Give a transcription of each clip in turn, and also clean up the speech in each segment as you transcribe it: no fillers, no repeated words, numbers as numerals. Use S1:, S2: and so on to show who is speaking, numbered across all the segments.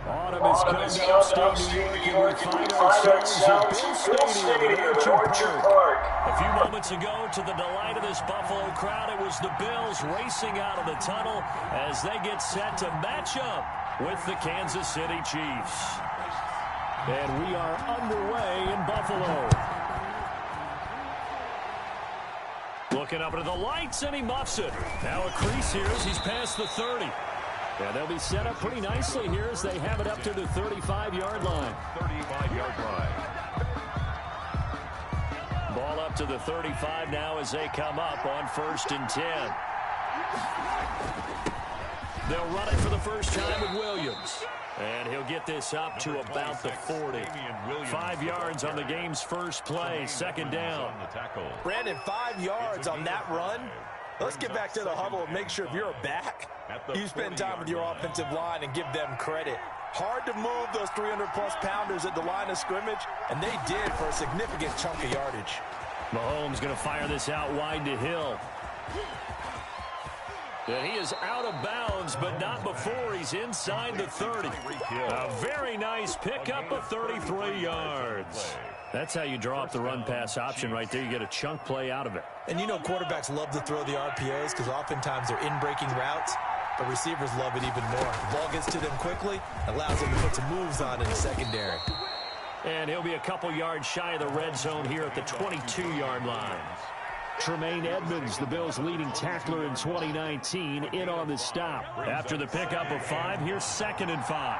S1: Autumn has come to upstate New York, and we find ourselves at Bill Stadium at Orchard Park. A few moments ago, to the delight of this Buffalo crowd, it was the Bills racing out of the tunnel as they get set to match up with the Kansas City Chiefs. And we are underway in Buffalo. Looking up into the lights, and he muffs it. Now a crease here as he's past the 30. And they'll be set up pretty nicely here as they have it up to the 35-yard line.
S2: 35-yard line.
S1: Ball up to the 35 now as they come up on 1st and 10. They'll run it for the first time with Williams. And he'll get this up to about the 40. 5 yards on the game's first play, 2nd down.
S3: Brandon, 5 yards on that run. Let's get back to the huddle and make sure if you're a back, you spend time with your offensive line and give them credit. Hard to move those 300-plus pounders at the line of scrimmage, and they did for a significant chunk of yardage.
S1: Mahomes going to fire this out wide to Hill. And he is out of bounds, but not before he's inside the 30. A very nice pickup of 33 yards. That's how you draw up the run-pass option right there. You get a chunk play out of it.
S3: And you know quarterbacks love to throw the RPOs because oftentimes they're in-breaking routes, but receivers love it even more. The ball gets to them quickly, allows them to put some moves on in the secondary.
S1: And he'll be a couple yards shy of the red zone here at the 22-yard line. Tremaine Edmonds, the Bills' leading tackler in 2019, in on the stop. After the pickup of 5, here's 2nd and 5.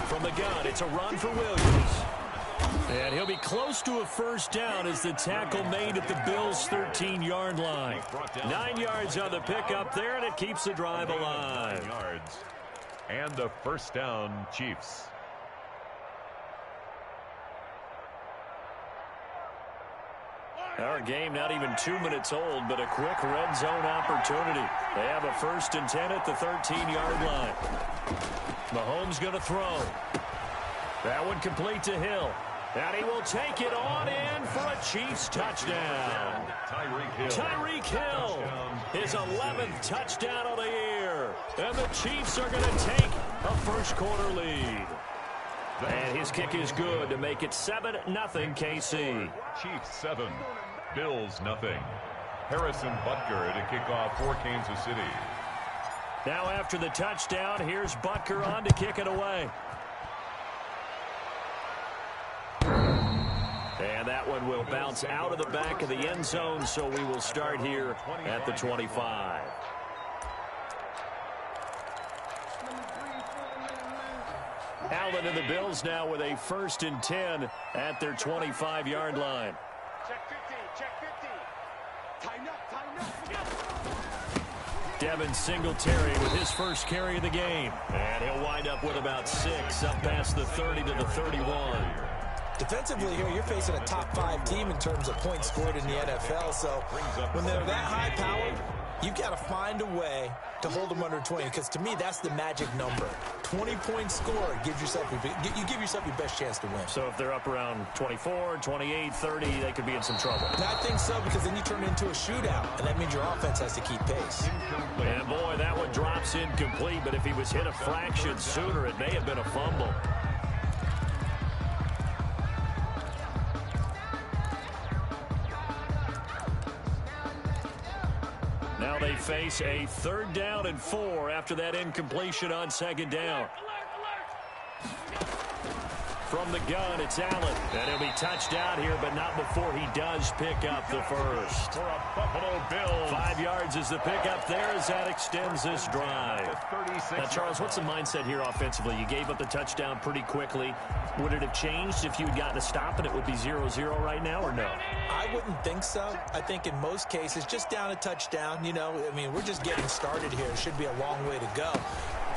S1: From the gun, it's a run for Williams. And he'll be close to a first down as the tackle made at the Bills' 13-yard line. 9 yards on the pickup there, and it keeps the drive alive.
S2: And a first down, Chiefs.
S1: Our game not even 2 minutes old, but a quick red zone opportunity. They have a 1st and 10 at the 13-yard line. Mahomes going to throw. That one complete to Hill. And he will take it on in for a Chiefs touchdown. Tyreek Hill, his 11th touchdown of the year. And the Chiefs are going to take a first-quarter lead. And his kick is good to make it 7-0 KC.
S2: Chiefs 7, Bills nothing. Harrison Butker to kick off for Kansas City.
S1: Now after the touchdown, here's Butker on to kick it away. And that one will bounce out of the back of the end zone, so we will start here at the 25. Allen and the Bills now with a 1st and 10 at their 25-yard line.
S4: Check 50, check 50. Tighten up.
S1: Devin Singletary with his first carry of the game. And he'll wind up with about 6 up past the 30 to the 31.
S3: Defensively here, you're facing a top 5 team in terms of points scored in the NFL. So when they're that high powered, you've got to find a way to hold them under 20, because to me, that's the magic number. 20-point score gives yourself you give yourself your best chance to win.
S1: So if they're up around 24, 28, 30, they could be in some trouble.
S3: And I think so, because then you turn it into a shootout, and that means your offense has to keep pace.
S1: And boy, that one drops incomplete, but if he was hit a fraction sooner, it may have been a fumble. Now they face a 3rd down and 4 after that incompletion on 2nd down. From the gun, it's Allen. And he'll be touched out here, but not before he does pick up the first.
S2: For a Buffalo Bills.
S1: 5 yards is the pickup there as that extends this drive. Now, Charles, what's the mindset here offensively? You gave up the touchdown pretty quickly. Would it have changed if you had gotten a stop and it would be 0-0 right now, or no?
S3: I wouldn't think so. I think in most cases, just down a touchdown, you know, I mean, we're just getting started here. It should be a long way to go.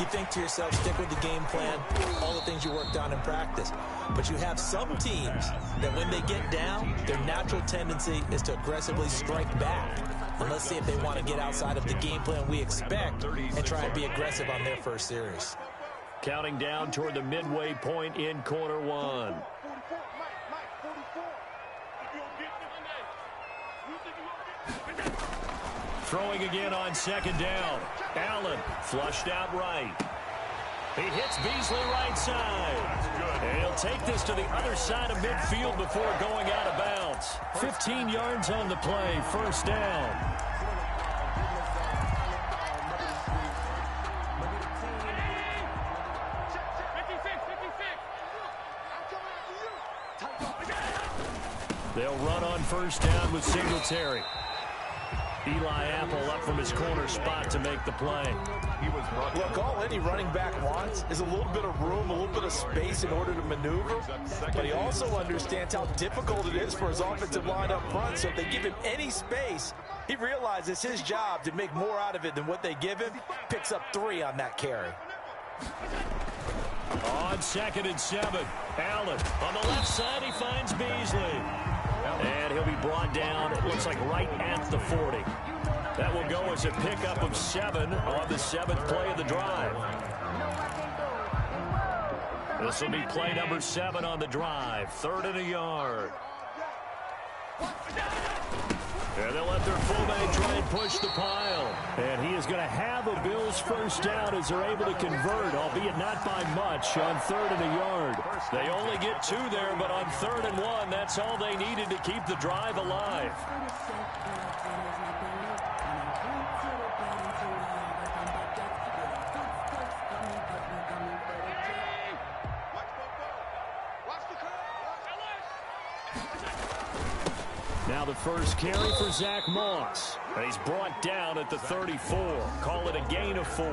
S3: You think to yourself, stick with the game plan, all the things you worked on in practice. But you have some teams that when they get down, their natural tendency is to aggressively strike back. And let's see if they want to get outside of the game plan we expect and try and be aggressive on their first series.
S1: Counting down toward the midway point in quarter one. Throwing again on 2nd down. Allen Flushed out right. He hits Beasley right side. And he'll take this to the other side of midfield before going out of bounds. 15 yards on the play, first down. They'll run on first down with Singletary. Eli Apple up from his corner spot to make the play.
S3: Look, all any running back wants is a little bit of room, a little bit of space in order to maneuver. But he also understands how difficult it is for his offensive line up front. So if they give him any space, he realizes his job to make more out of it than what they give him. Picks up 3 on that carry.
S1: On 2nd and 7, Allen on the left side, he finds Beasley. And he'll be brought down, it looks like right at the 40. That will go as a pickup of 7 on the 7th play of the drive. This will be play number 7 on the drive. 3rd and a yard. And they'll let their fullback try and push the pile. And he is going to have a Bills first down as they're able to convert, albeit not by much, on 3rd and a yard. They only get 2 there, but on 3rd and 1, that's all they needed to keep the drive alive. Now the first carry for Zach Moss. And he's brought down at the 34. Call it a gain of 4.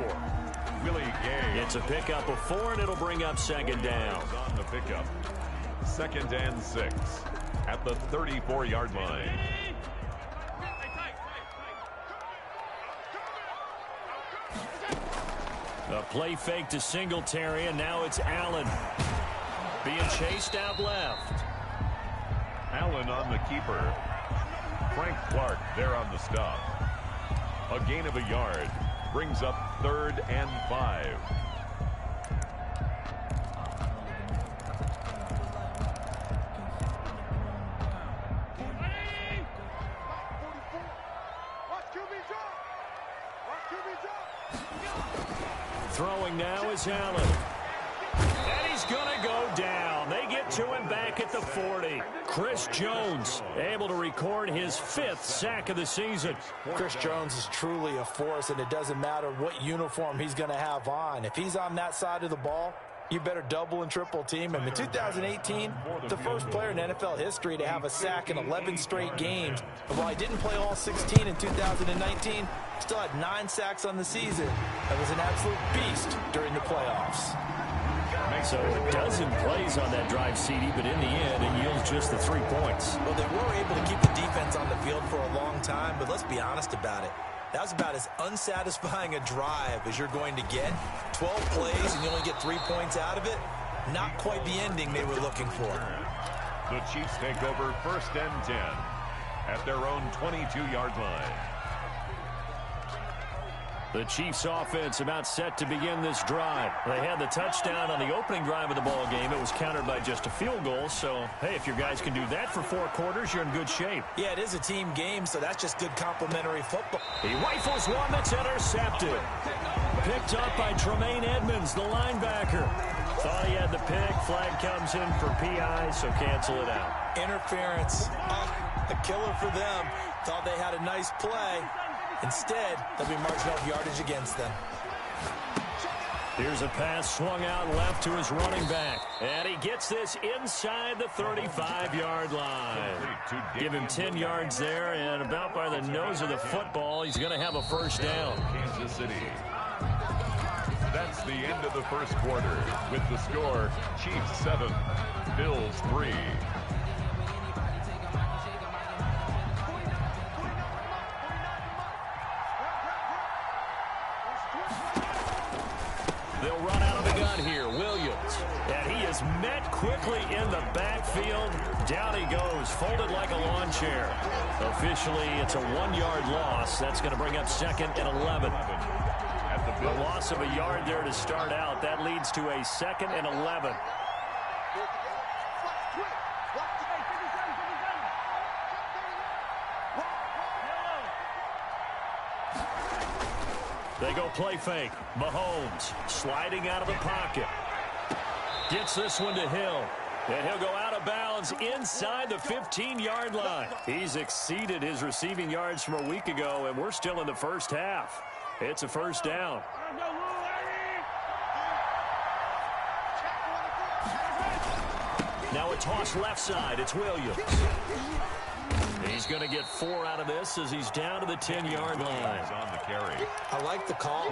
S2: Willie Gay.
S1: It's a pickup of 4, and it'll bring up 2nd down.
S2: On the pickup. 2nd and 6 at the 34-yard line.
S1: A play fake to Singletary, and now it's Allen. Being chased out left.
S2: Allen on the keeper. Frank Clark there on the stop. A gain of a yard brings up 3rd and 5.
S1: Throwing now is Allen. And he's going to go down. They get to him back at the 40. Chris Jones able to record his 5th sack of the season.
S3: Chris Jones is truly a force, and it doesn't matter what uniform he's going to have on. If he's on that side of the ball, you better double and triple team him. In 2018, the first player in NFL history to have a sack in 11 straight games. And while he didn't play all 16 in 2019, still had 9 sacks on the season. That was an absolute beast during the playoffs.
S1: So a dozen plays on that drive, CD, but in the end, it yields just the 3 points.
S3: Well, they were able to keep the defense on the field for a long time, but let's be honest about it. That was about as unsatisfying a drive as you're going to get. 12 plays and you only get 3 points out of it. Not quite the ending they were looking for.
S2: The Chiefs take over 1st and 10 at their own 22-yard line.
S1: The Chiefs offense about set to begin this drive. They had the touchdown on the opening drive of the ball game. It was countered by just a field goal. So, hey, if your guys can do that for 4 quarters, you're in good shape.
S3: Yeah, it is a team game, so that's just good complimentary football.
S1: He rifles one that's intercepted. Picked up by Tremaine Edmonds, the linebacker. Thought he had the pick. Flag comes in for PI, so cancel it out.
S3: Interference. A killer for them. Thought they had a nice play. Instead, they'll be marginal yardage against them.
S1: Here's a pass swung out left to his running back. And he gets this inside the 35-yard line. Give him 10 yards there, and about by the nose of the football, he's going to have a first down.
S2: Kansas City. That's the end of the first quarter. With the score, Chiefs 7, Bills 3.
S1: They'll run out of the gun here. Williams. And he is met quickly in the backfield. Down he goes, folded like a lawn chair. Officially, it's a 1-yard loss. That's going to bring up 2nd and 11. A loss of a yard there to start out. That leads to a 2nd and 11. They go play fake. Mahomes sliding out of the pocket. Gets this one to Hill. And he'll go out of bounds inside the 15-yard line. He's exceeded his receiving yards from a week ago, and we're still in the first half. It's a first down. Now a toss left side. It's Williams. He's going to get 4 out of this as he's down to the 10-yard line.
S2: On the carry.
S3: I like the call.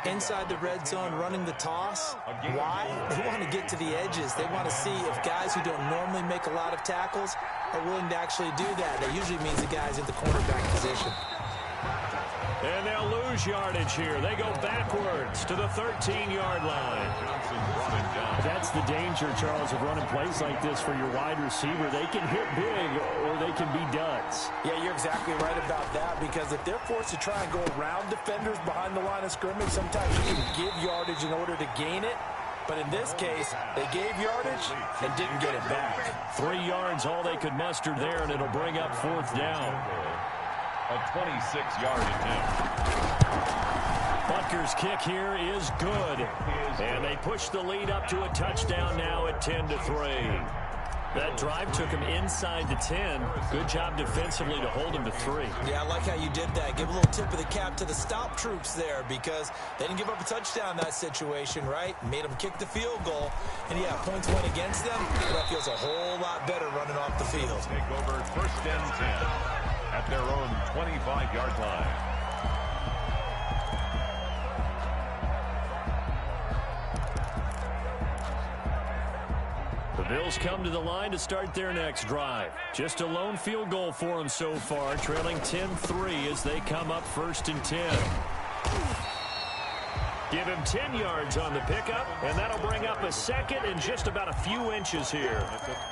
S3: Inside the red zone, running the toss. Why? They want to get to the edges. They want to see if guys who don't normally make a lot of tackles are willing to actually do that. That usually means the guy's in the cornerback position.
S1: And they'll lose yardage here. They go backwards to the 13-yard line. That's the danger, Charles, of running plays like this for your wide receiver. They can hit big or they can be duds.
S3: Yeah, you're exactly right about that, because if they're forced to try and go around defenders behind the line of scrimmage, sometimes you can give yardage in order to gain it. But in this case, they gave yardage and didn't get it back.
S1: 3 yards, all they could muster there, and it'll bring up 4th down.
S2: A 26-yard attempt.
S1: Butker's kick here is good. And they push the lead up to a touchdown now at 10-3. That drive took him inside the 10. Good job defensively to hold him to 3.
S3: Yeah, I like how you did that. Give a little tip of the cap to the stop troops there, because they didn't give up a touchdown in that situation, right? Made them kick the field goal. And, yeah, points went against them. But that feels a whole lot better running off the field.
S2: Take over 1st and 10 at their own 25-yard line.
S1: The Bills come to the line to start their next drive. Just a lone field goal for them so far, trailing 10-3 as they come up 1st and 10. Give him 10 yards on the pickup, and that'll bring up a 2nd and just about a few inches here.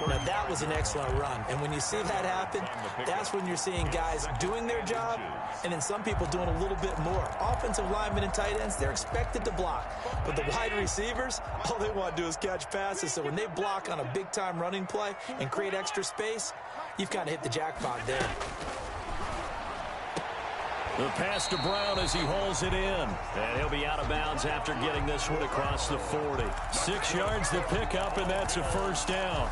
S3: Now, that was an excellent run. And when you see that happen, that's when you're seeing guys doing their job, and then some people doing a little bit more. Offensive linemen and tight ends, they're expected to block. But the wide receivers, all they want to do is catch passes. So when they block on a big-time running play and create extra space, you've kind of hit the jackpot there.
S1: The pass to Brown as he hauls it in. And he'll be out of bounds after getting this one across the 40. 6 yards to pick up, and that's a 1st down.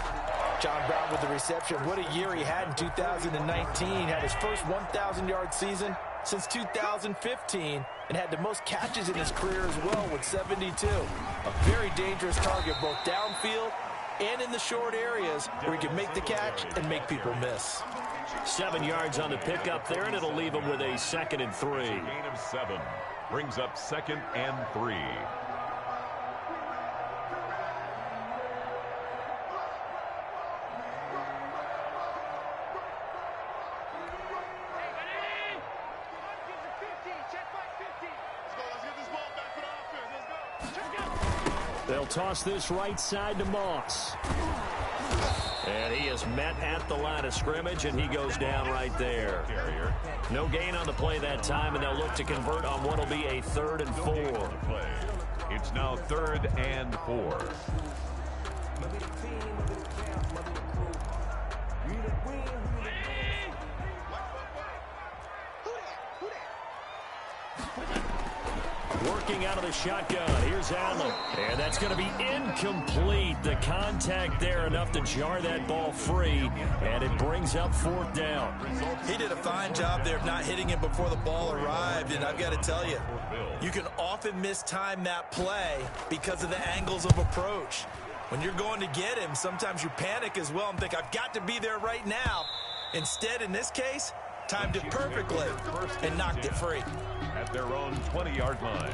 S3: John Brown with the reception. What a year he had in 2019. Had his first 1,000-yard season since 2015 and had the most catches in his career as well with 72. A very dangerous target both downfield and in the short areas where he can make the catch and make people miss.
S1: 7 yards on the pickup there, and it'll leave him with a 2nd and 3.
S2: Gain of 7 brings up 2nd and 3.
S1: They'll toss this right side to Moss. And he is met at the line of scrimmage, and he goes down right there. No gain on the play that time, and they'll look to convert on what will be a 3rd and 4.
S2: It's now 3rd and 4.
S1: Working out of the shotgun. Here's Allen. And that's going to be incomplete. The contact there enough to jar that ball free. And it brings up 4th down.
S3: He did a fine job there of not hitting him before the ball arrived. And I've got to tell you, you can often mistime that play because of the angles of approach. When you're going to get him, sometimes you panic as well and think, I've got to be there right now. Instead, in this case, timed it perfectly and knocked it free.
S2: At their own 20-yard line.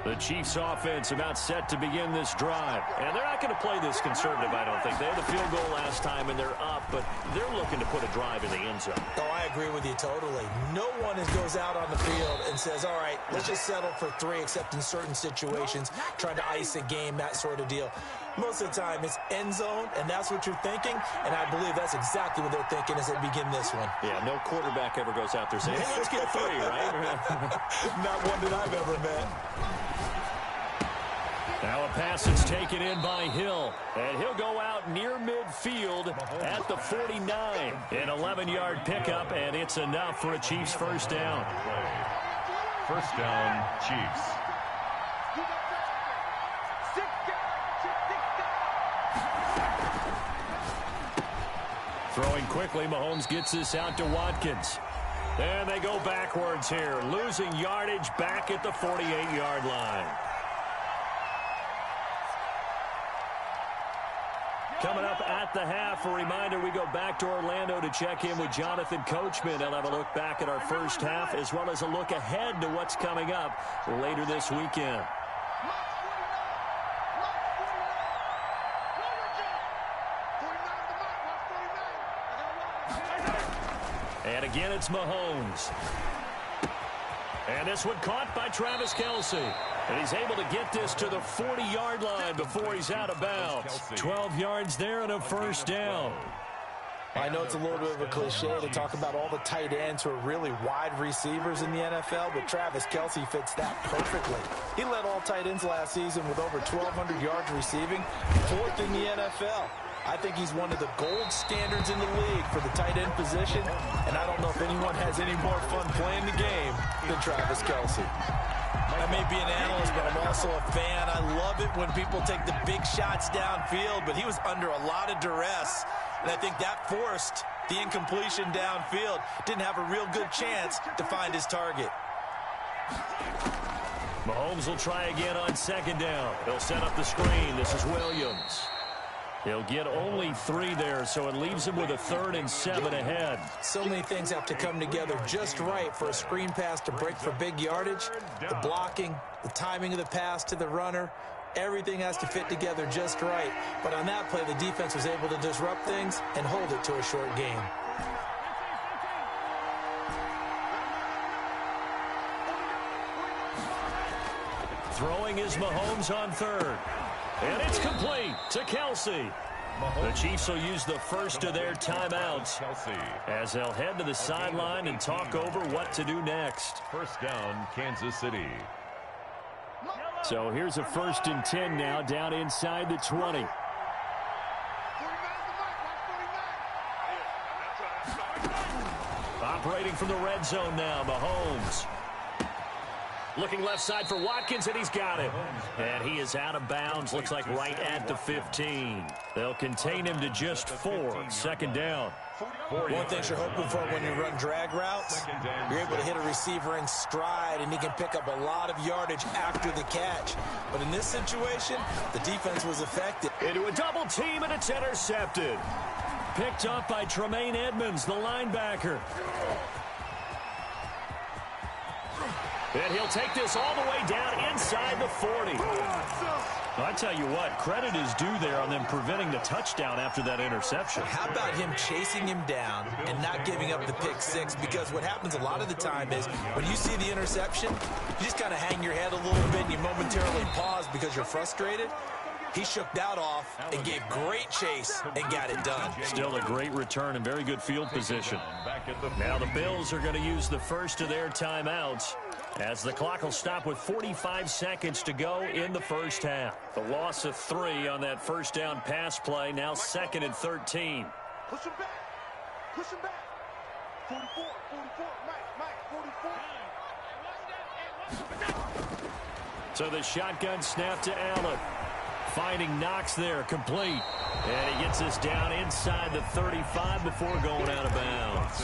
S1: The Chiefs offense about set to begin this drive. And they're not going to play this conservative, I don't think. They had the field goal last time, and they're up, but they're looking to put a drive in the end zone.
S3: Oh, I agree with you totally. No one goes out on the field and says, all right, let's just settle for 3, except in certain situations, trying to ice a game, that sort of deal. Most of the time, it's end zone, and that's what you're thinking, and I believe that's exactly what they're thinking as they begin this one.
S1: Yeah, no quarterback ever goes out there saying, hey, let's get 3, right?
S3: Not one that I've ever met.
S1: Now a pass is taken in by Hill, and he'll go out near midfield at the 49. An 11-yard pickup, and it's enough for a Chiefs first down.
S2: First down, Chiefs.
S1: Throwing quickly, Mahomes gets this out to Watkins. And they go backwards here, losing yardage back at the 48-yard line. Coming up at the half, a reminder, we go back to Orlando to check in with Jonathan Coachman. I'll have a look back at our first half as well as a look ahead to what's coming up later this weekend. And again, it's Mahomes. And this one caught by Travis Kelce. And he's able to get this to the 40-yard line before he's out of bounds. 12 yards there and a first down.
S3: I know it's a little bit of a cliche to talk about all the tight ends who are really wide receivers in the NFL, but Travis Kelce fits that perfectly. He led all tight ends last season with over 1,200 yards receiving, 4th in the NFL. I think he's one of the gold standards in the league for the tight end position, and I don't know if anyone has any more fun playing the game than Travis Kelce. I may be an analyst, but I'm also a fan. I love it when people take the big shots downfield, but he was under a lot of duress, and I think that forced the incompletion downfield. Didn't have a real good chance to find his target.
S1: Mahomes will try again on second down. He'll set up the screen. This is Williams. He'll get only 3 there, so it leaves him with a 3rd and 7 ahead.
S3: So many things have to come together just right for a screen pass to break for big yardage. The blocking, the timing of the pass to the runner, everything has to fit together just right. But on that play, the defense was able to disrupt things and hold it to a short game.
S1: Throwing is Mahomes on 3rd. And it's complete to Kelce. The Chiefs will use the first of their timeouts as they'll head to the sideline and talk over what to do next.
S2: First down, Kansas City.
S1: So here's a 1st and 10 now down inside the 20. Operating from the red zone now, Mahomes. Looking left side for Watkins, and he's got it. And he is out of bounds, looks like right at the 15. They'll contain him to just 4. Second down.
S3: One thing you're hoping for when you run drag routes, you're able to hit a receiver in stride, and he can pick up a lot of yardage after the catch. But in this situation, the defense was effective.
S1: Into a double team, and it's intercepted. Picked up by Tremaine Edmonds, the linebacker. And he'll take this all the way down inside the 40. Well, I tell you what, credit is due there on them preventing the touchdown after that interception.
S3: How about him chasing him down and not giving up the pick six? Because what happens a lot of the time is when you see the interception, you just kind of hang your head a little bit and you momentarily pause because you're frustrated. He shook that off and gave great chase and got it done.
S1: Still a great return and very good field position. Now the Bills are going to use the first of their timeouts as the clock will stop with 45 seconds to go in the first half. The loss of 3 on that first down pass play, now 2nd and 13.
S4: Push him back. Push him back. 44, 44, Mike, 44.
S1: So the shotgun snap to Allen. Finding Knox there, complete. And he gets us down inside the 35 before going out of bounds.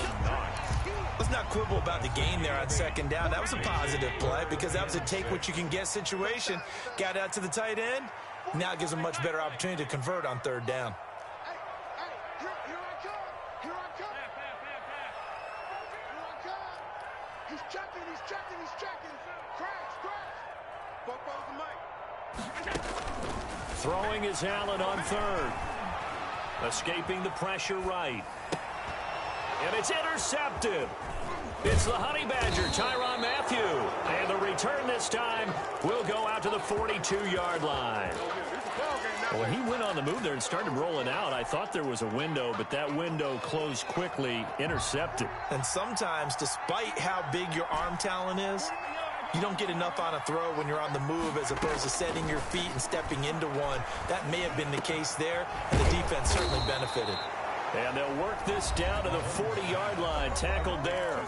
S3: Let's not quibble about the gain there on second down. That was a positive play because that was a take-what-you-can-get situation. Got out to the tight end. Now it gives him a much better opportunity to convert on third down.
S4: Hey, here I come. Here I come. Here I come. He's checking. Crash. Both the mic.
S1: Throwing is Allen on 3rd. Escaping the pressure right. And it's intercepted. It's the Honey Badger, Tyrann Mathieu. And the return this time will go out to the 42-yard line. Well, when he went on the move there and started rolling out, I thought there was a window, but that window closed quickly, intercepted.
S3: And sometimes, despite how big your arm talent is, You don't get enough on a throw when you're on the move as opposed to setting your feet and stepping into one. That may have been the case there, and the defense certainly benefited.
S1: And they'll work this down to the 40-yard line. Tackled there.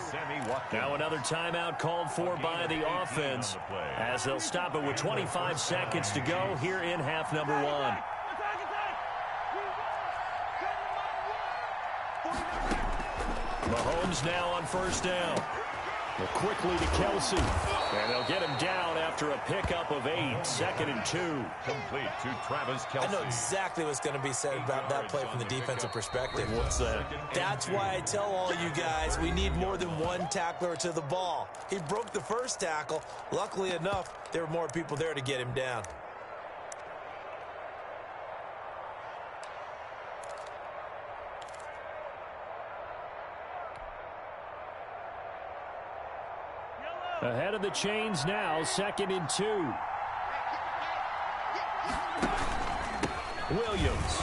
S1: Now another timeout called for by the offense as they'll stop it with 25 seconds to go here in half number one. Mahomes now on first down. Quickly to Kelsey. And they'll get him down after a pickup of 8. 2nd and 2.
S2: Complete to Travis Kelsey.
S3: I know exactly what's going to be said about that play from the defensive perspective.
S1: What's that?
S3: That's why I tell all you guys we need more than one tackler to the ball. He broke the first tackle. Luckily enough, there were more people there to get him down.
S1: Ahead of the chains now, 2nd and 2. Williams.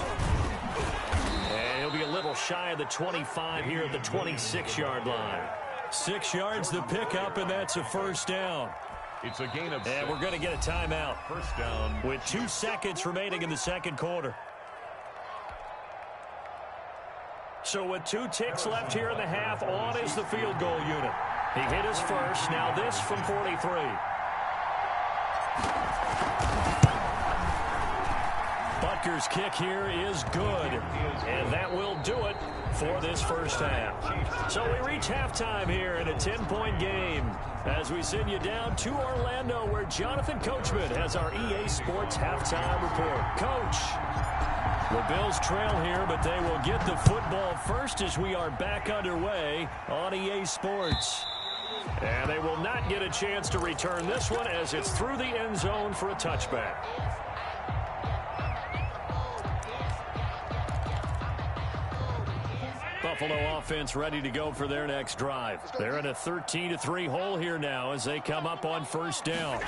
S1: And he'll be a little shy of the 25 here at the 26-yard line. 6 yards the pickup, and that's a first down.
S2: It's a gain of 6.
S1: And we're going to get a timeout.
S2: First down.
S1: With 2 seconds remaining in the second quarter. So with 2 ticks left here in the half, on is the field goal unit. He hit his first. Now this from 43. Butker's kick here is good. And that will do it for this first half. So we reach halftime here in a 10-point game as we send you down to Orlando where Jonathan Coachman has our EA Sports halftime report. Coach, the Bills trail here, but they will get the football first as we are back underway on EA Sports. And they will not get a chance to return this one as it's through the end zone for a touchback. Buffalo offense ready to go for their next drive. They're in a 13-3 hole here now as they come up on first down.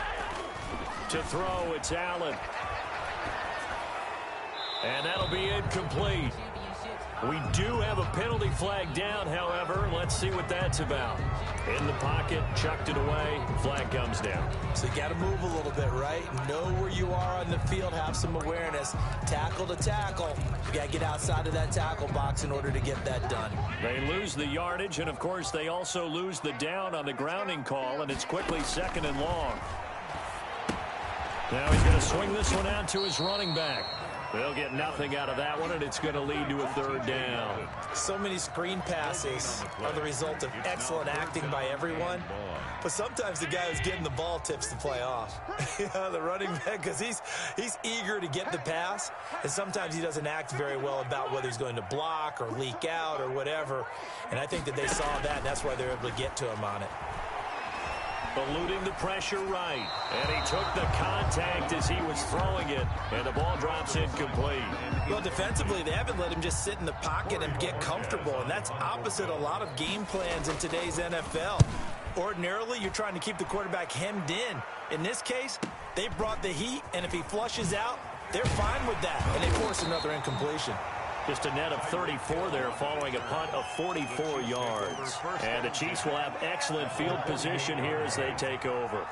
S1: To throw, it's Allen. And that'll be incomplete. We do have a penalty flag down, however. Let's see what that's about. In the pocket, chucked it away, flag comes down.
S3: So you got to move a little bit, right? Know where you are on the field, have some awareness. Tackle to tackle. You got to get outside of that tackle box in order to get that done.
S1: They lose the yardage, and of course they also lose the down on the grounding call, and it's quickly 2nd and long. Now he's going to swing this one out to his running back. They'll get nothing out of that one, and it's going to lead to a 3rd down.
S3: So many screen passes are the result of excellent acting by everyone. But sometimes the guy who's getting the ball tips the play off. The running back, because he's eager to get the pass, and sometimes he doesn't act very well about whether he's going to block or leak out or whatever. And I think that they saw that, and that's why they were able to get to him on it.
S1: Eluding the pressure right. And he took the contact as he was throwing it. And the ball drops incomplete.
S3: Well, defensively, they haven't let him just sit in the pocket and get comfortable. And that's opposite a lot of game plans in today's NFL. Ordinarily, you're trying to keep the quarterback hemmed in. In this case, they brought the heat. And if he flushes out, they're fine with that. And they force another incompletion.
S1: Just a net of 34 there following a punt of 44 yards. And the Chiefs will have excellent field position here as they take over.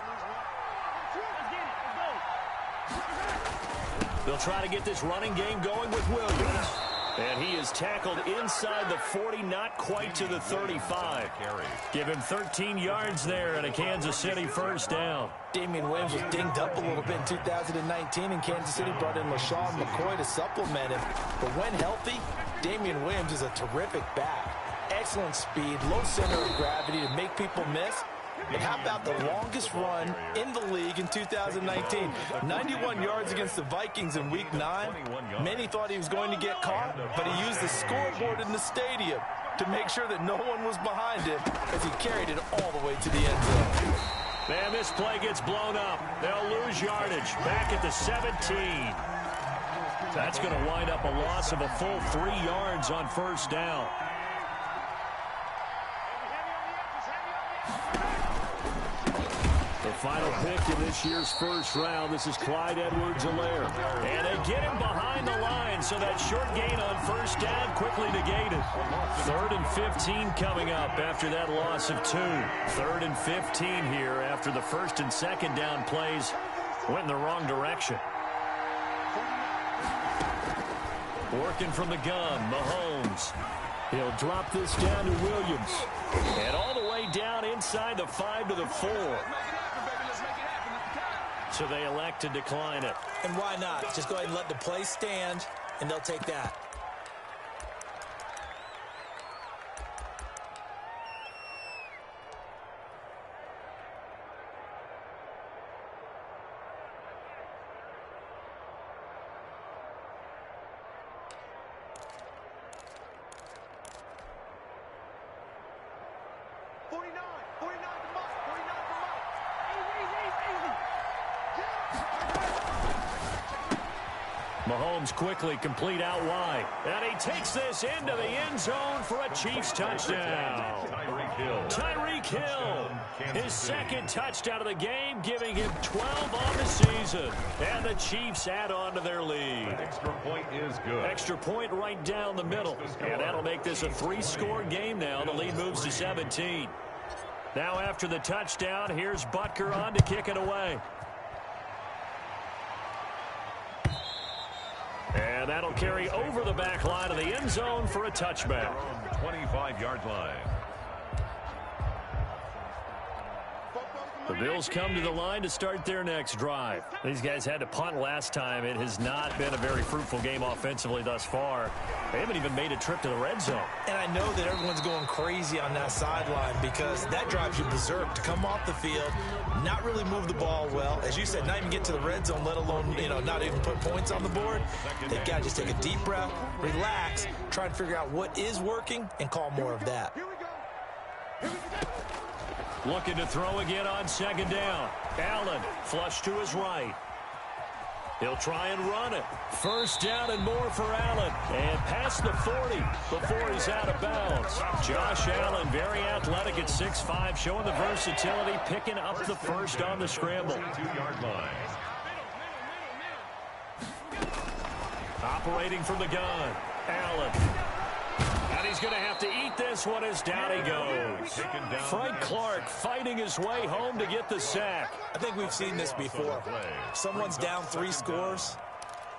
S1: They'll try to get this running game going with Williams. And he is tackled inside the 40, not quite to the 35. Give him 13 yards there and a Kansas City first down.
S3: Damian Williams was dinged up a little bit in 2019, and Kansas City brought in LaShawn McCoy to supplement him. But when healthy, Damian Williams is a terrific back. Excellent speed, low center of gravity to make people miss. And how about the longest run in the league in 2019? 91 yards against the Vikings in Week 9. Many thought he was going to get caught, but he used the scoreboard in the stadium to make sure that no one was behind him as he carried it all the way to the end zone.
S1: Man, this play gets blown up. They'll lose yardage back at the 17. That's going to wind up a loss of a full 3 yards on first down. The final pick in this year's first round. This is Clyde Edwards-Helaire. And they get him behind the line, so that short gain on first down quickly negated. 3rd and 15 coming up after that loss of 2. 3rd and 15 here after the first and second down plays went in the wrong direction. Working from the gun, Mahomes. He'll drop this down to Williams. And all the way down inside the 5 to the 4. So they elect to decline it.
S3: And why not? Just go ahead and let the play stand, and they'll take that.
S1: Mahomes quickly complete out wide. And he takes this into the end zone for a Chiefs touchdown. Tyreek Hill, his second touchdown of the game, giving him 12 on the season. And the Chiefs add on to their lead.
S2: Extra point is good.
S1: Extra point right down the middle. And that'll make this a 3-score game now. The lead moves to 17. Now after the touchdown, here's Butker on to kick it away. And that'll carry over the back line of the end zone for a touchback.
S2: 25-yard line.
S1: The Bills come to the line to start their next drive. These guys had to punt last time. It has not been a very fruitful game offensively thus far. They haven't even made a trip to the red zone.
S3: And I know that everyone's going crazy on that sideline because that drives you berserk to come off the field, not really move the ball well. As you said, not even get to the red zone, let alone, not even put points on the board. They've got to just take a deep breath, relax, try and figure out what is working and call more of that.
S1: Looking to throw again on second down. Allen flush to his right. He'll try and run it. First down and more for Allen. And past the 40 before he's out of bounds. Josh Allen, very athletic at 6'5", showing the versatility, picking up the first on the scramble.
S2: 2-yard line.
S1: Operating from the gun. Allen. And he's going to have to eat this one as down he goes. Frank Clark fighting his way home to get the sack.
S3: I think we've seen this before. Someone's down 3 scores.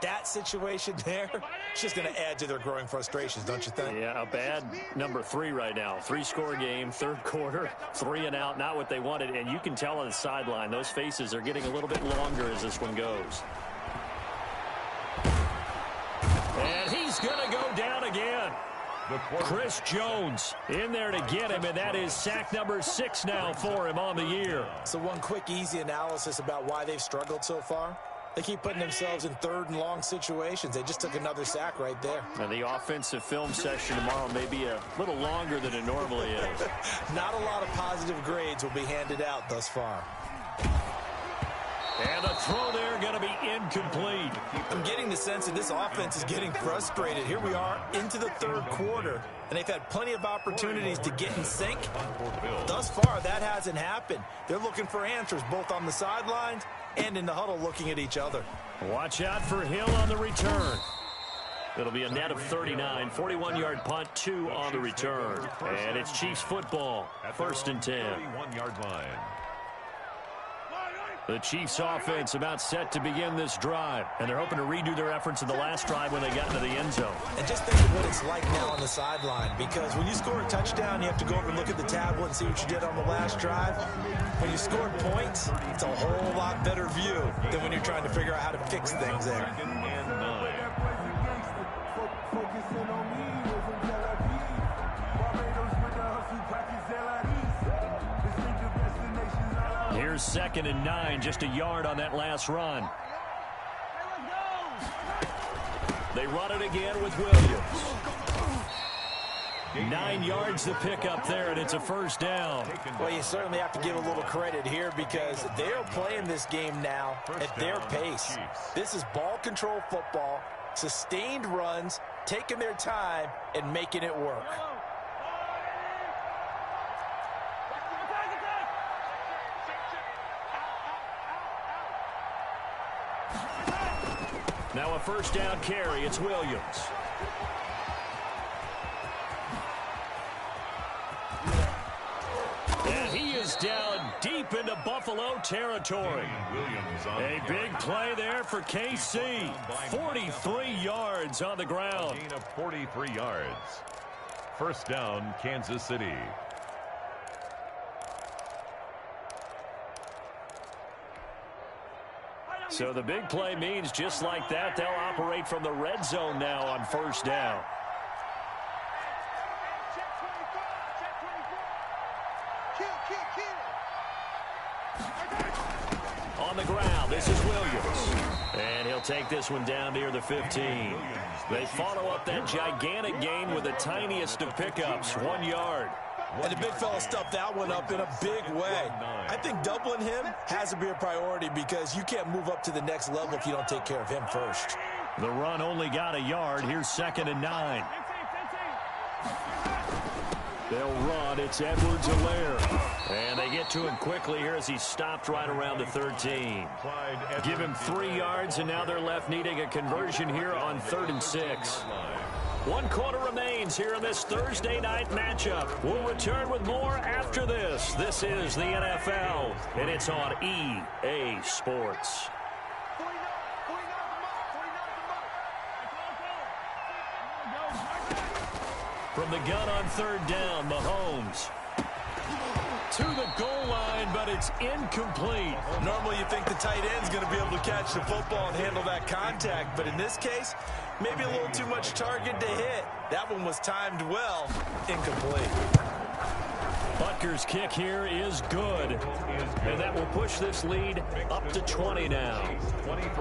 S3: That situation there, it's just going to add to their growing frustrations, don't you think?
S1: Yeah, a bad number 3 right now. 3-score game, third quarter, 3 and out, not what they wanted. And you can tell on the sideline, those faces are getting a little bit longer as this one goes. And he's going to go down again. Chris Jones in there to get him, and that is sack number 6 now for him on the year.
S3: So one quick, easy analysis about why they've struggled so far. They keep putting themselves in third and long situations. They just took another sack right there.
S1: And the offensive film session tomorrow may be a little longer than it normally is.
S3: Not a lot of positive grades will be handed out thus far.
S1: And the throw there going to be incomplete.
S3: I'm getting the sense that this offense is getting frustrated. Here we are into the third quarter, and they've had plenty of opportunities to get in sync. Thus far, that hasn't happened. They're looking for answers both on the sidelines and in the huddle looking at each other.
S1: Watch out for Hill on the return. It'll be a net of 39, 41-yard punt, 2 on the return. And it's Chiefs football, 1st and 10.
S2: 31-yard line.
S1: The Chiefs offense about set to begin this drive, and they're hoping to redo their efforts in the last drive when they got into the end zone.
S3: And just think of what it's like now on the sideline, because when you score a touchdown, you have to go over and look at the tablet and see what you did on the last drive. When you scored points, it's a whole lot better view than when you're trying to figure out how to fix things there.
S1: Here's 2nd and 9, just a yard on that last run. They run it again with Williams. 9 yards to pick up there, and it's a first down.
S3: Well, you certainly have to give a little credit here because they're playing this game now at their pace. This is ball control football, sustained runs, taking their time, and making it work.
S1: Now a first down carry. It's Williams. And he is down deep into Buffalo territory. A big play there for KC. 43 yards on the ground.
S2: A gain of 43 yards. First down, Kansas City.
S1: So the big play means just like that, they'll operate from the red zone now on first down. On the ground, this is Williams. And he'll take this one down near the 15. They follow up that gigantic gain with the tiniest of pickups, 1 yard.
S3: And the big fella stuffed that one up in a big way. I think doubling him has to be a priority because you can't move up to the next level if you don't take care of him first.
S1: The run only got a yard. Here's 2nd and 9. They'll run. It's Edwards-Helaire. And they get to him quickly here as he's stopped right around the 13. Give him 3 yards, and now they're left needing a conversion here on 3rd and 6. 1 quarter remains here in this Thursday night matchup. We'll return with more after this. This is the NFL, and it's on EA Sports. From the gun on 3rd down, Mahomes to the goal line, but it's incomplete.
S3: Normally you think the tight end's going to be able to catch the football and handle that contact, but in this case, maybe a little too much target to hit. That one was timed well. Incomplete.
S1: Butker's kick here is good. And that will push this lead up to 20 now.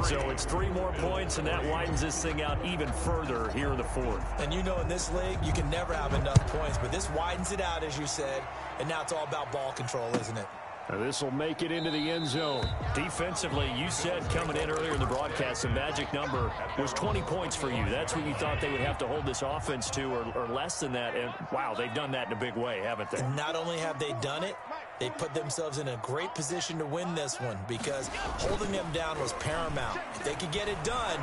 S1: So it's 3 more points, and that widens this thing out even further here in the 4th.
S3: And you know in this league, you can never have enough points, but this widens it out, as you said, and now it's all about ball control, isn't it?
S1: This will make it into the end zone. Defensively, you said coming in earlier in the broadcast, the magic number was 20 points for you. That's what you thought they would have to hold this offense to, or less than that. And, wow, they've done that in a big way, haven't they?
S3: And not only have they done it, they put themselves in a great position to win this one because holding them down was paramount. If they could get it done,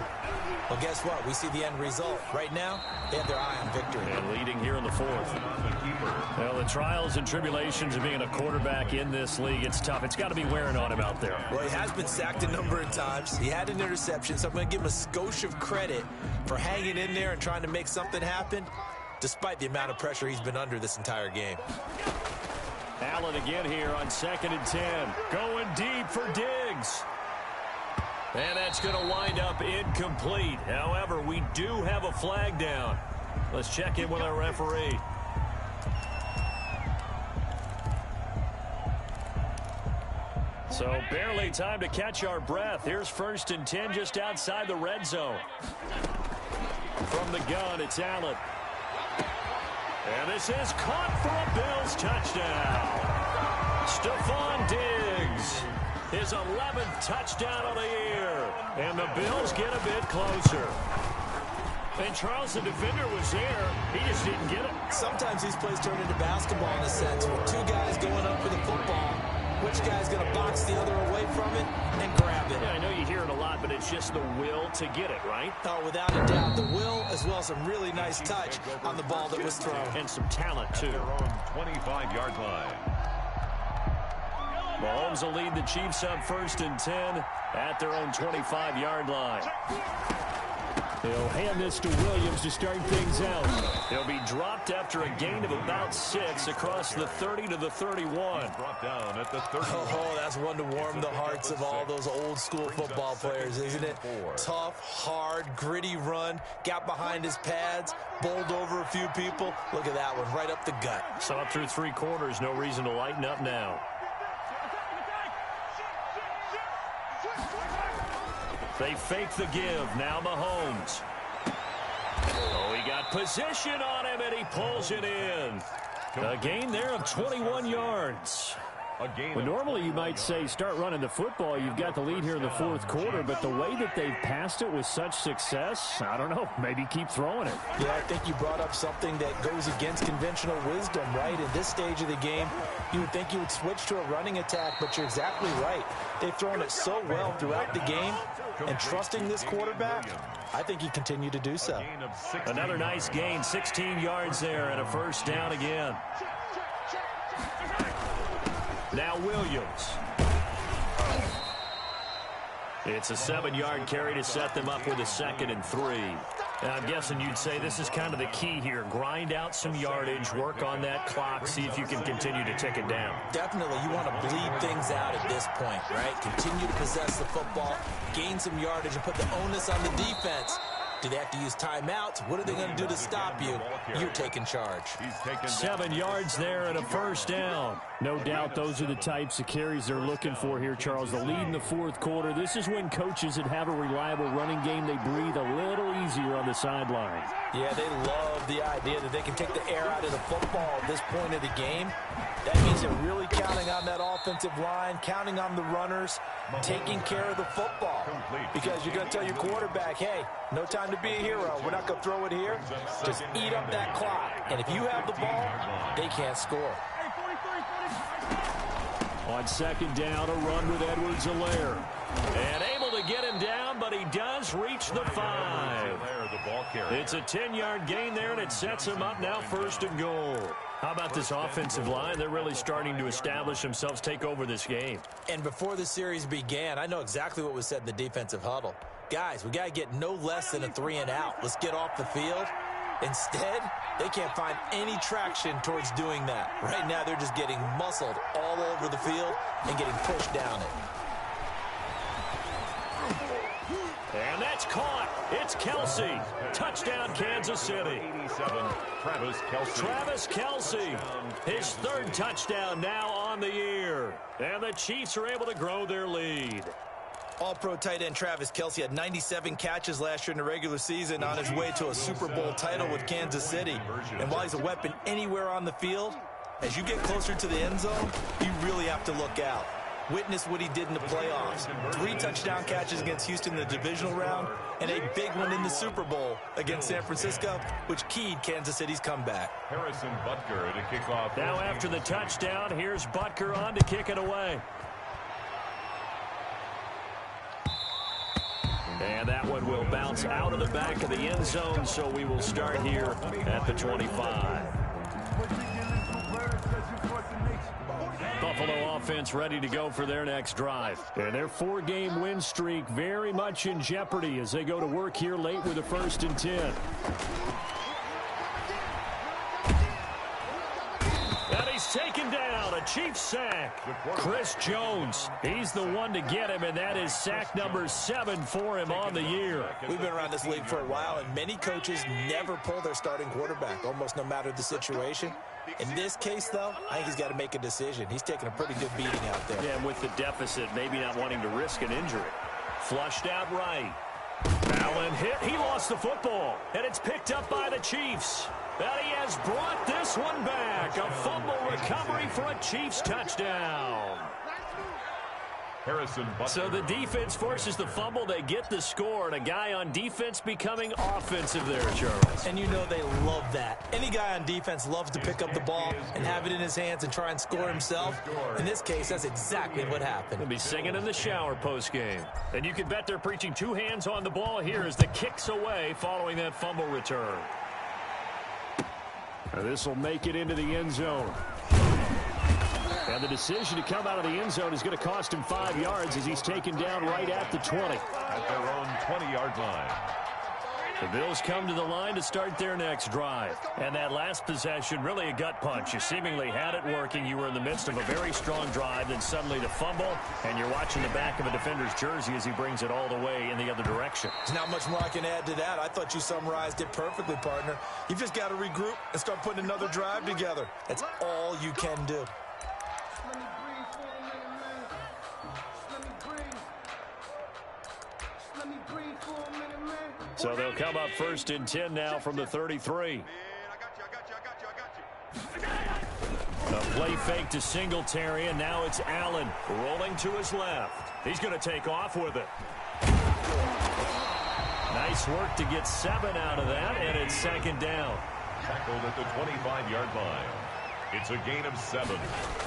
S3: well, guess what? We see the end result. Right now, they have their eye on victory.
S1: And leading here in the 4th. Well, the trials and tribulations of being a quarterback in this league, it's tough. It's got to be wearing on him out there.
S3: Well, he has been sacked a number of times. He had an interception, so I'm going to give him a skosh of credit for hanging in there and trying to make something happen, despite the amount of pressure he's been under this entire game.
S1: Allen again here on 2nd and 10. Going deep for Diggs. And that's going to wind up incomplete. However, we do have a flag down. Let's check in with our referee. So barely time to catch our breath. Here's 1st and 10 just outside the red zone. From the gun, it's Allen. And this is caught for a Bills touchdown. Stephon Diggs, his 11th touchdown of the year. And the Bills get a bit closer. And Charles, the defender, was there. He just didn't get it.
S3: Sometimes these plays turn into basketball in a sense. With 2 guys going up for the football, which guy's going to box the other away from it and grab it?
S1: Yeah, I know you hear it a lot, but it's just the will to get it, right?
S3: Oh, without a doubt. The will, as well as some really nice touch on the ball that was thrown.
S1: And some talent, too.
S2: Their own 25-yard line.
S1: Mahomes will lead the Chiefs up 1st and 10 at their own 25-yard line. They'll hand this to Williams to start things out. He'll be dropped after a gain of about 6 across the 30 to the 31.
S2: Brought down at the 30.
S3: Oh, that's one to warm the hearts of all those old-school football players, isn't it? Tough, hard, gritty run. Got behind his pads, bowled over a few people. Look at that one, right up the gut.
S1: So up through 3 quarters, no reason to lighten up now. They fake the give. Now Mahomes. Oh, he got position on him, and he pulls it in. A gain there of 21 yards.
S2: A
S1: Well, normally you might say start running the football. You've got the lead here in the fourth quarter, but the way that they've passed it with such success, I don't know, maybe keep throwing it.
S3: Yeah, I think you brought up something that goes against conventional wisdom, right? In this stage of the game, you would think you would switch to a running attack, but you're exactly right. They've thrown it so well throughout the game, and trusting this quarterback, I think he continued to do so.
S1: Another nice gain, 16 yards there, and a first down again. Now Williams. It's a 7-yard carry to set them up with a 2nd and 3. Now, I'm guessing you'd say this is kind of the key here. Grind out some yardage, work on that clock, see if you can continue to tick it down.
S3: Definitely, you want to bleed things out at this point, right? Continue to possess the football, gain some yardage, and put the onus on the defense. Do they have to use timeouts? What are they going to do to stop you? You're taking charge.
S1: 7 yards there and a first down. No doubt those are the types of carries they're looking for here, Charles. The lead in the fourth quarter. This is when coaches that have a reliable running game, they breathe a little easier on the sideline.
S3: Yeah, they love the idea that they can take the air out of the football at this point of the game. That means they're really counting on that offensive line, counting on the runners, taking care of the football. Because you're going to tell your quarterback, hey, no time to be a hero. We're not going to throw it here. Just eat up that clock. And if you have the ball, they can't score.
S1: On 2nd down, a run with Edwards-Helaire. And able to get him down, but he does reach the 5. It's a 10-yard gain there, and it sets him up now 1st and goal. How about this offensive line? They're really starting to establish themselves, take over this game.
S3: And before the series began, I know exactly what was said in the defensive huddle. Guys, we got to get no less than a 3-and-out. Let's get off the field. Instead, they can't find any traction towards doing that. Right now, they're just getting muscled all over the field and getting pushed down it.
S1: And that's caught. It's Kelce. Touchdown, Kansas City.
S2: 87,
S1: Travis Kelce. His 3rd touchdown now on the year. And the Chiefs are able to grow their lead.
S3: All-pro tight end Travis Kelce had 97 catches last year in the regular season on his way to a Super Bowl title with Kansas City. And while he's a weapon anywhere on the field, as you get closer to the end zone, you really have to look out. Witness what he did in the playoffs. 3 touchdown catches against Houston in the divisional round, and a big one in the Super Bowl against San Francisco, which keyed Kansas City's comeback.
S2: Harrison Butker to kick off.
S1: Now after the touchdown, here's Butker on to kick it away. And that one will bounce out of the back of the end zone, so we will start here at the 25. Buffalo offense ready to go for their next drive. And their 4-game win streak very much in jeopardy as they go to work here late with a 1st and 10. And he's taken down. A Chiefs sack. Chris Jones. He's the one to get him, and that is sack number 7 for him on the year.
S3: We've been around this league for a while, and many coaches never pull their starting quarterback, almost no matter the situation. In this case, though, I think he's got to make a decision. He's taking a pretty good beating out there.
S1: Yeah, and with the deficit, maybe not wanting to risk an injury. Flushed out right. Allen hit. He lost the football, and it's picked up by the Chiefs. And he has brought this one back. A fumble recovery for a Chiefs touchdown.
S2: Harrison Butker.
S1: So the defense forces the fumble. They get the score, and a guy on defense becoming offensive there, Charles.
S3: And you know they love that. Any guy on defense loves to pick up the ball and have it in his hands and try and score himself. In this case, that's exactly what happened.
S1: He'll be singing in the shower post-game. And you can bet they're preaching 2 hands on the ball here as the kick's away following that fumble return. This will make it into the end zone. And the decision to come out of the end zone is going to cost him 5 yards as he's taken down right at the 20.
S2: At their own 20-yard line.
S1: The Bills come to the line to start their next drive. And that last possession, really a gut punch. You seemingly had it working. You were in the midst of a very strong drive, then suddenly the fumble, and you're watching the back of a defender's jersey as he brings it all the way in the other direction.
S3: There's not much more I can add to that. I thought you summarized it perfectly, partner. You've just got to regroup and start putting another drive together. That's all you can do.
S1: So they'll come up 1st and 10 now from the 33. A Play fake to Singletary, and now it's Allen rolling to his left. He's going to take off with it. Nice work to get 7 out of that, and it's second down.
S2: Tackled at the 25-yard line. It's a gain of 7.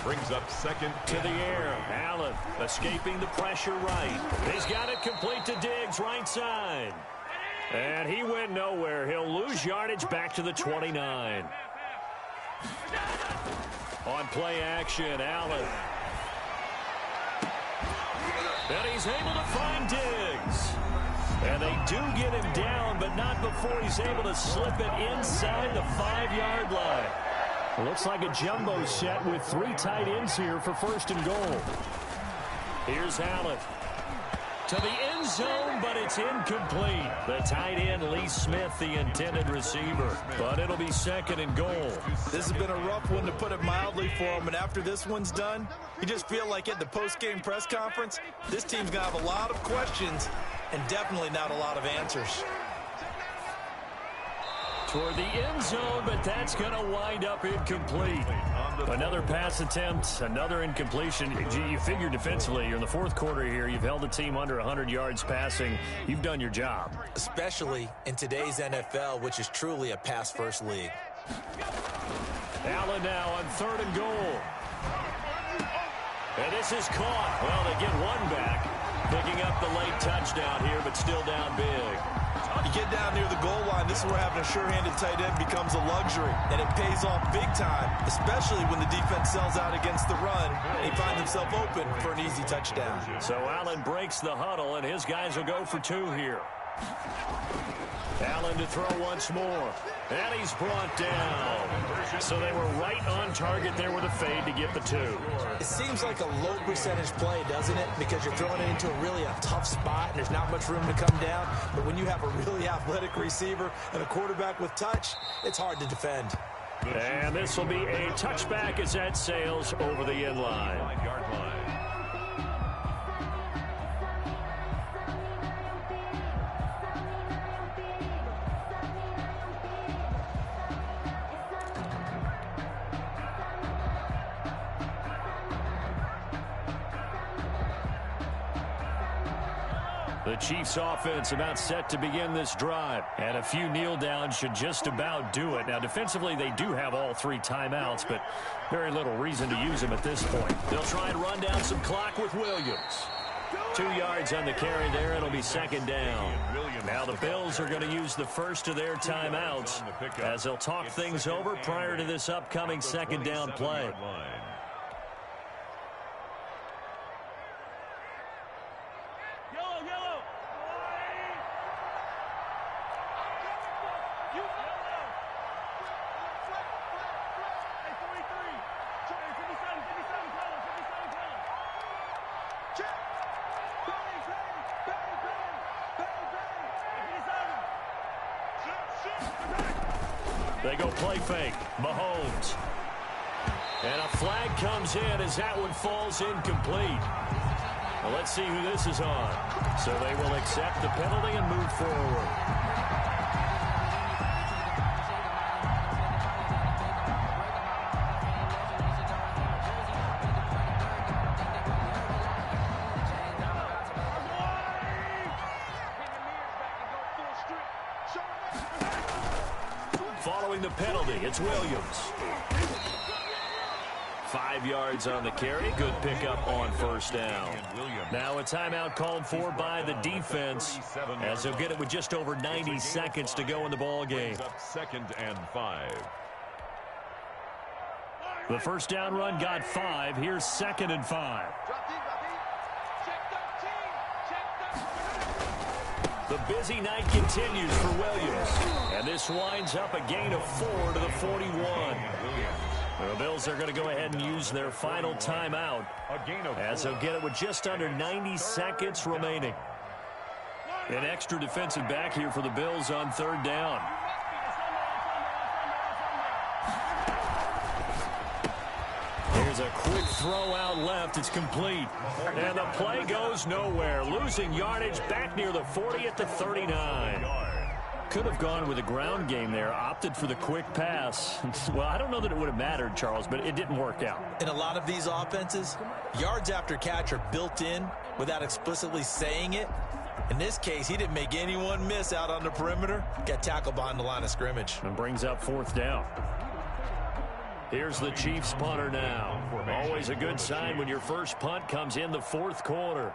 S2: Brings up second
S1: to the air. Allen escaping the pressure right. He's got it complete to Diggs, right side. And he went nowhere. He'll lose yardage back to the 29. On play action, Allen. And he's able to find Diggs. And they do get him down, but not before he's able to slip it inside the 5-yard line. It looks like a jumbo set with 3 tight ends here for first and goal. Here's Allen. To the end zone, but it's incomplete. The tight end, Lee Smith, the intended receiver. But it'll be second and goal.
S3: This has been a rough one, to put it mildly, for him. And after this one's done, you just feel like at the post-game press conference, this team's going to have a lot of questions and definitely not a lot of answers.
S1: Toward the end zone, but that's going to wind up incomplete. Another pass attempt, another incompletion. You figure defensively, you're in the fourth quarter here. You've held the team under 100 yards passing. You've done your job.
S3: Especially in today's NFL, which is truly a pass-first league.
S1: Allen now on third and goal. And this is caught. Well, they get one back. Picking up the late touchdown here, but still down big.
S3: You get down near the goal line, this is where having a sure-handed tight end becomes a luxury, and it pays off big time, especially when the defense sells out against the run, and he finds himself open for an easy touchdown.
S1: So Allen breaks the huddle, and his guys will go for 2 here. Allen to throw once more, and he's brought down. So they were right on target there with a fade to get the 2.
S3: It seems like a low percentage play, doesn't it? Because you're throwing it into a tough spot, and there's not much room to come down. But when you have a really athletic receiver and a quarterback with touch, it's hard to defend.
S1: And this will be a touchback as that sails over the end line.
S2: 5-yard line.
S1: The Chiefs offense about set to begin this drive. And a few kneel downs should just about do it. Now, defensively, they do have all 3 timeouts, but very little reason to use them at this point. They'll try and run down some clock with Williams. 2 yards on the carry there. It'll be second down. Now the Bills are going to use the first of their timeouts as they'll talk things over prior to this upcoming second down play. They go play fake. Mahomes. And a flag comes in as that one falls incomplete. Well, let's see who this is on. So they will accept the penalty and move forward. Following the penalty, it's Williams. 5 yards on the carry. Good pickup on first down. Now a timeout called for by the defense as they'll get it with just over 90 seconds to go in the ball game.
S2: Second and 5.
S1: The first down run got 5. Here's second and 5. The busy night continues for Williams. And this winds up a gain of 4 to the 41. The Bills are going to go ahead and use their final timeout as they'll get it with just under 90 seconds remaining. An extra defensive back here for the Bills on third down. Here's a quick throw out left. It's complete. And the play goes nowhere. Losing yardage back near the 40 at the 39. Could have gone with a ground game there, opted for the quick pass. Well, I don't know that it would have mattered, Charles, but it didn't work out.
S3: In a lot of these offenses, yards after catch are built in without explicitly saying it. In this case, he didn't make anyone miss out on the perimeter. Got tackled behind the line of scrimmage.
S1: And brings up 4th down. Here's the Chiefs punter now. Always a good sign when your first punt comes in the 4th quarter.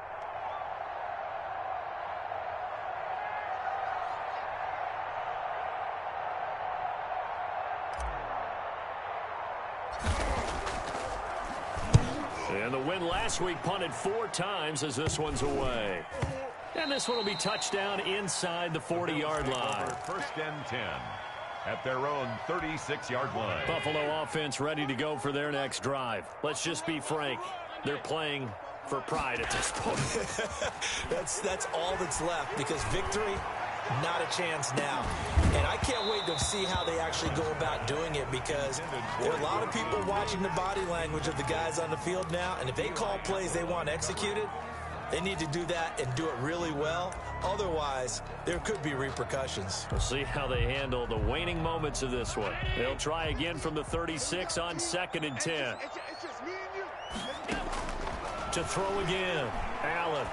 S1: And the win last week punted 4 times as this one's away. And this one will be touchdown inside the 40-yard line.
S2: First and 10 at their own 36-yard line.
S1: Buffalo offense ready to go for their next drive. Let's just be frank. They're playing for pride at this point.
S3: That's all that's left, because victory, not a chance now. And I can't wait to see how they actually go about doing it, because there are a lot of people watching the body language of the guys on the field now, and if they call plays they want executed, they need to do that and do it really well. Otherwise, there could be repercussions.
S1: We'll see how they handle the waning moments of this one. They'll try again from the 36 on 2nd and 10. To throw again, Allen.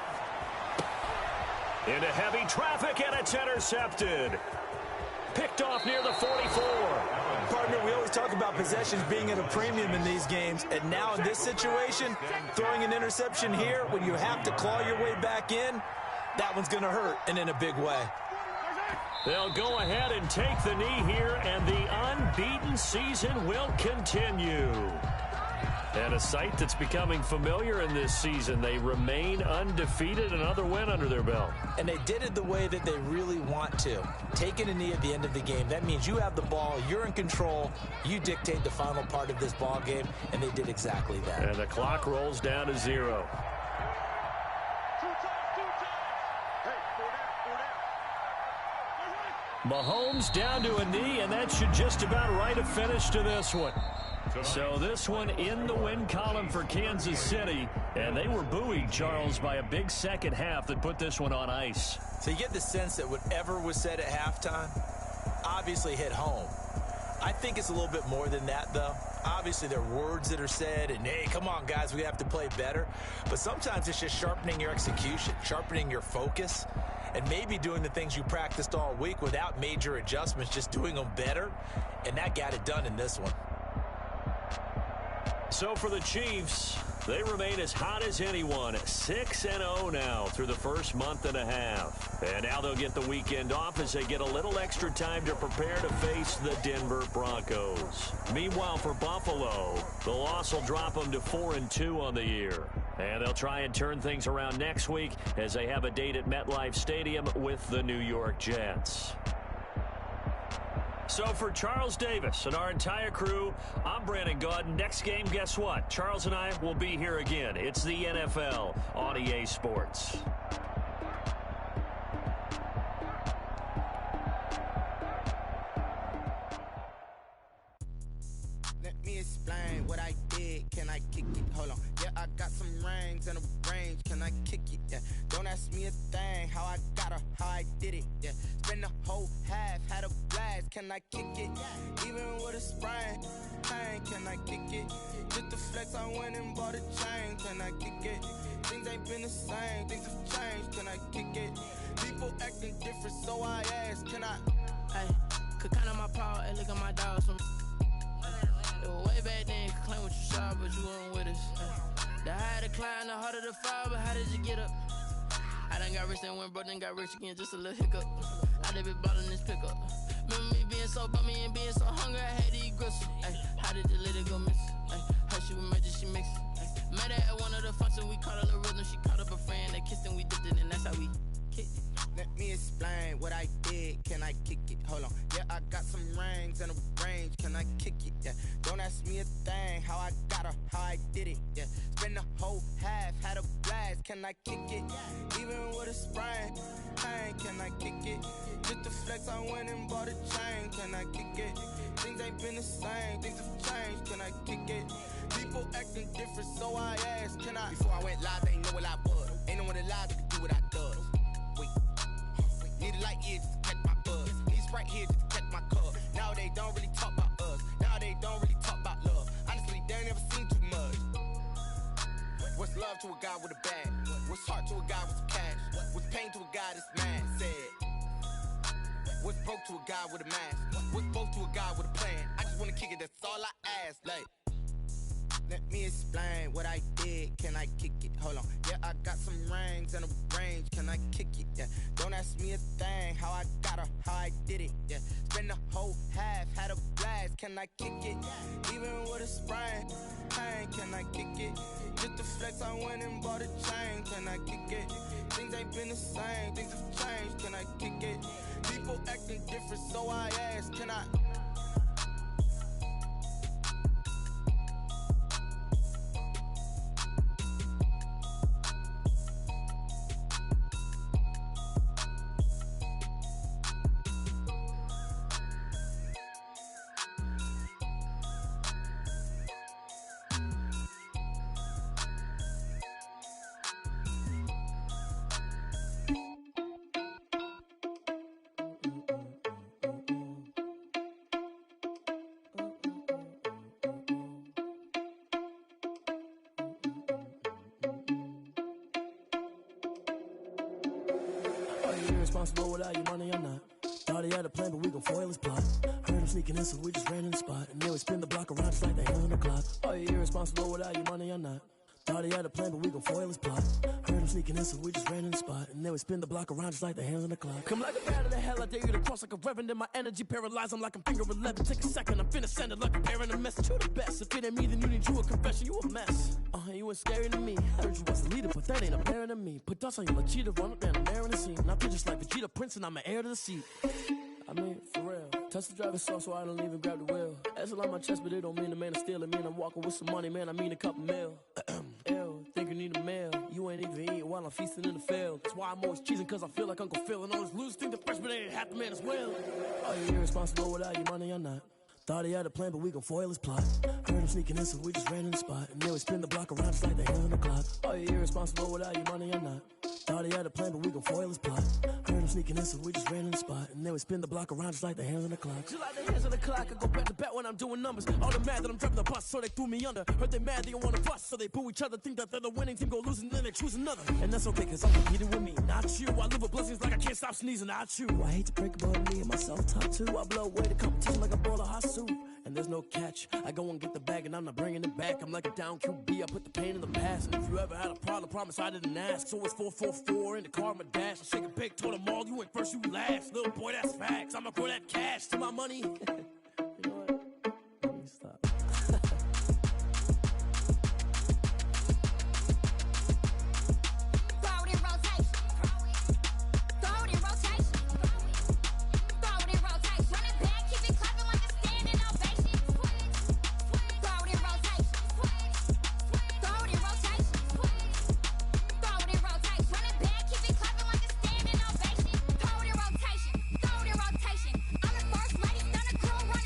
S1: Into heavy traffic, and it's intercepted. Picked off near the 44.
S3: Partner, we always talk about possessions being at a premium in these games, and now in this situation, throwing an interception here when you have to claw your way back in, that one's going to hurt, and in a big way.
S1: They'll go ahead and take the knee here, and the unbeaten season will continue. And a sight that's becoming familiar in this season. They remain undefeated, another win under their belt.
S3: And they did it the way that they really want to. Taking a knee at the end of the game, that means you have the ball, you're in control, you dictate the final part of this ball game, and they did exactly that.
S1: And the clock rolls down to 0. Mahomes down to a knee, and that should just about write a finish to this one. So this one in the win column for Kansas City, and they were buoyed, Charles, by a big second half that put this one on ice.
S3: So you get the sense that whatever was said at halftime obviously hit home. I think it's a little bit more than that, though. Obviously, there are words that are said, and, hey, come on, guys, we have to play better. But sometimes it's just sharpening your execution, sharpening your focus, and maybe doing the things you practiced all week without major adjustments, just doing them better, and that got it done in this one.
S1: So for the Chiefs, they remain as hot as anyone, 6-0 now through the first month and a half. And now they'll get the weekend off as they get a little extra time to prepare to face the Denver Broncos. Meanwhile, for Buffalo, the loss will drop them to 4-2 on the year. And they'll try and turn things around next week as they have a date at MetLife Stadium with the New York Jets. So for Charles Davis and our entire crew, I'm Brandon Gaudin. Next game, guess what? Charles and I will be here again. It's the NFL on EA Sports.
S5: Let me explain what I did. Can I kick it? Hold on. Yeah, I got some rings and a range. Can I kick it? Yeah. Don't ask me a thing. How I got her, how I did it. Yeah. Spend the whole half, had a blast. Can I kick it? Even with a sprain. Pain, can I kick it? Just the flex, I went and bought a chain. Can I kick it? Things ain't been the same. Things have changed. Can I kick it? People acting different, so I ask. Can I?
S6: Hey, could count on my power and look at my dogs from. It was way back then, could claim what you saw, but you weren't with us. The higher the climb, the harder the fall, but how did you get up? I done got rich and went broke, then got rich again, just a little hiccup. I done been ballin' this pickup. Remember me being so bummy and being so hungry, I had to eat gristle. Ay, how did the lady go miss? Ay, her she was magic, she mixed. Met her at one of the functions, we caught a little rhythm, she caught up a friend, they kissed and we dipped it, and that's how we kicked it.
S5: Let me explain what I did. Can I kick it? Hold on. Yeah, I got some rings and a range. Can I kick it? Yeah. Don't ask me a thing. How I got her, how I did it. Yeah. Spend the whole half, had a blast. Can I kick it? Even with a sprain. Pain, can I kick it? Just the flex, I went and bought a chain. Can I kick it? Things ain't been the same. Things have changed. Can I kick it? People acting different, so I asked. Can I? Before I went live, they ain't know what I was. Ain't no one alive that could do what I does. Wait. Need a light year just to catch my buzz. right here just to catch my cup. Now they don't really talk about us. Now they don't really talk about love. Honestly, they ain't never seen too much. What's love to a guy with a bag? What's heart to a guy with some cash? What's pain to a guy that's mad? Said. What's broke to a guy with a mask? What's both to a guy with a plan? I just wanna kick it, that's all I ask. Like, let me explain what I did. Can I kick it? Hold on. Yeah, I got some rings and a range. Can I kick it? Yeah. Don't ask me a thing. How I got her, how I did it. Yeah. Spend the whole half, had a blast. Can I kick it? Even with a sprain. Pain, can I kick it? Just to flex, I went and bought a chain. Can I kick it? Things ain't been the same. Things have changed. Can I kick it? People acting different, so I ask, can I?
S7: Irresponsible without your money or not. Thought he had a plan, but we gon' foil his plot. Heard him sneaking in, so we just ran in the spot. And then we spin the block around just like the hell on the clock. Are you irresponsible without your money or not? Thought he had a plan, but we gon' foil his plot. Heard him sneaking in, so we just ran in the spot. And then we spin the block around just like the hands on the clock. Come like a bat of the hell, I dare you to cross like a reverend. And my energy paralyzed, I'm like I'm finger 11. Take a second, I'm finna send it like a bear in a mess. You the best, if it ain't me, then you need you a confession. You a mess, you ain't scary to me. Heard you was the leader, but that ain't apparent to me. Put dust on you like cheetah, run up down the air in the scene. Now I just like Vegeta Prince, and I'm an heir to the seat. I mean, for real. Touch the driver's sauce so I don't even grab the wheel. That's on my chest, but it don't mean the man is stealing. Mean I'm walking with some money, man, I mean a couple mil. Ew, think you need a meal. You ain't even eating while I'm feasting in the field. That's why I'm always cheesing, cause I feel like Uncle Phil. And all those losers think the freshman ain't half the man as well. Are you irresponsible without your money or not? Thought he had a plan, but we gon' foil his plot. Heard him sneaking in, so we just ran in the spot. And then we spin the block around just like the hell on the clock. Are you irresponsible without your money or not? Thought he had a plan, but we gon' foil his plot. Heard him sneaking in, so we just ran in the spot. And then we spin the block around just like the hands on the clock. Just like the hands on the clock, I go back to back when I'm doing numbers. All the mad that I'm driving the bus, so they threw me under. Heard they mad, they don't wanna bust, so they boo each other. Think that they're the winning team, go losing, then they choose another. And that's okay, cause I'm competing with me, not you. I live with blessings like I can't stop sneezing, not you. I hate to break about me and my self-talk too. I blow away the competition like a bowl of hot soup. And there's no catch. I go and get the bag and I'm not bringing it back. I'm like a down QB, I put the pain in the past. And if you ever had a problem, promise I didn't ask. So it's 444 in the car, my dash. I shake a big, told them all, you ain't first, you last. Little boy, that's facts. I'ma throw that cash to my money. You know what? Let me stop.
S8: Crew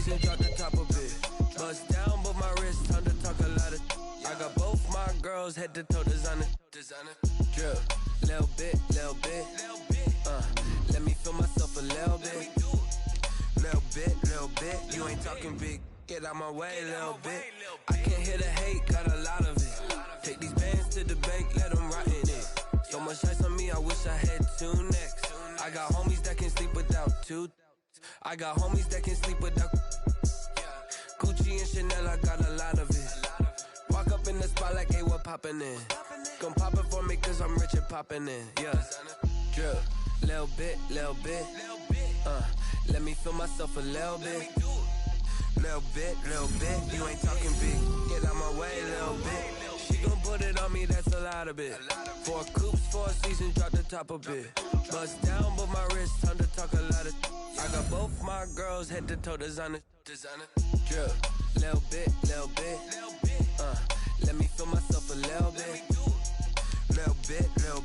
S8: season, drop the top of it. Bust down, but my wrist, time to talk a lot of. I got both my girls head to toe designer. Drip, little bit. Let me feel myself a little bit. Little bit. You ain't talking big. Get out my way, little bit. I can't hear the hate, got a lot of it. Take these bands to the bank, let them rot in it. So much ice on me, I wish I had two necks. I got homies that can sleep without two. I got homies that can sleep without. Gucci and Chanel, I got a lot of it. Walk up in the spot like, hey, what poppin' in? Come pop it for me, cause I'm rich and poppin' in. Yeah, drip, little bit. Let me feel myself a little bit. Little bit. You ain't talking big. Get out my way, little bit. She gon' put it on me, that's a lot of it. 4 coops, 4 seasons, drop the top a bit. Bust down, but my wrist, time to talk a lot of. I got both my girls head to toe designer. Drip, little bit. Let me feel myself a little bit. Little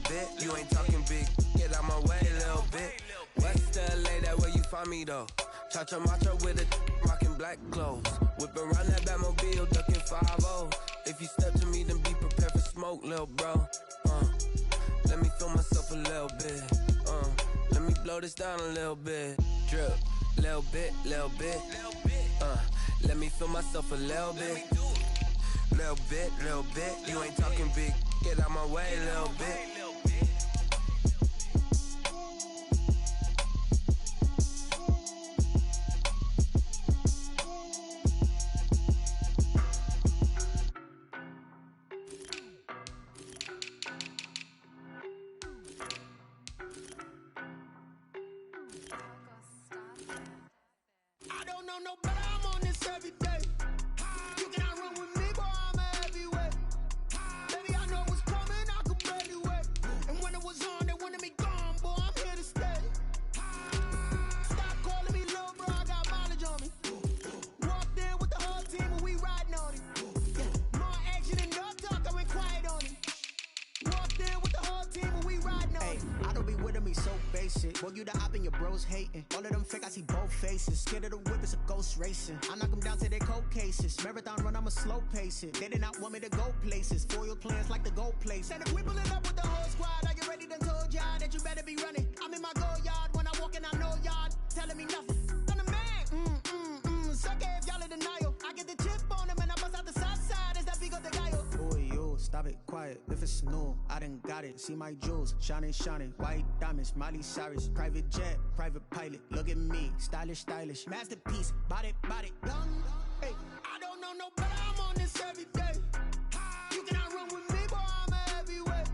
S8: bit. You ain't talking big. Get out my way, little bit. West LA, that where you find me though. Cha-cha matcha with a rockin' black clothes. Whip around that Batmobile, ducking 5-0. If you step to me, then be prepared for smoke, lil' bro. Let me feel myself a little bit. Let me blow this down a little bit. Drip, little bit. Let me feel myself a little bit. Little bit. You ain't talking big. Get out my way, little bit.
S5: I don't know no better, I'm on this every day. You cannot run with me, boy, I'm a heavyweight. Baby, I know what's coming, I could barely wait. And when it was on, they wanted me gone, boy, I'm here to stay. Stop calling me little bro, I got mileage on me. Walked in with the whole team and we riding on it. More action and no talk, I went quiet on it. Walked in with the whole team and we riding on it.
S9: I don't be with me so basic. Boy, you the op and your bros hating. All of them fake, I see both faces. Scared of the whip, it's a ghost racing. I knock them down to their cold cases. Marathon run, I'ma slow pace it. They did not want me to go places. Foil plans like the gold place.
S5: And if we pulling up with the whole squad, I get ready done told y'all that you better be running. I'm in my go yard, when I walk in I know y'all telling me nothing. I'm the man, suck it if y'all in denial. I get the chip on them and I bust out the south side, is that big of the guy?
S9: Boy, yo, stop it, quiet. If it's new, I done got it. See my jewels, shining. White diamonds, Miley Cyrus. Private jet, private pilot. Look at me, stylish. Masterpiece, body, young.
S5: Hey, I don't know no better, I'm on this every day. You cannot run with me, boy, I'm a heavyweight.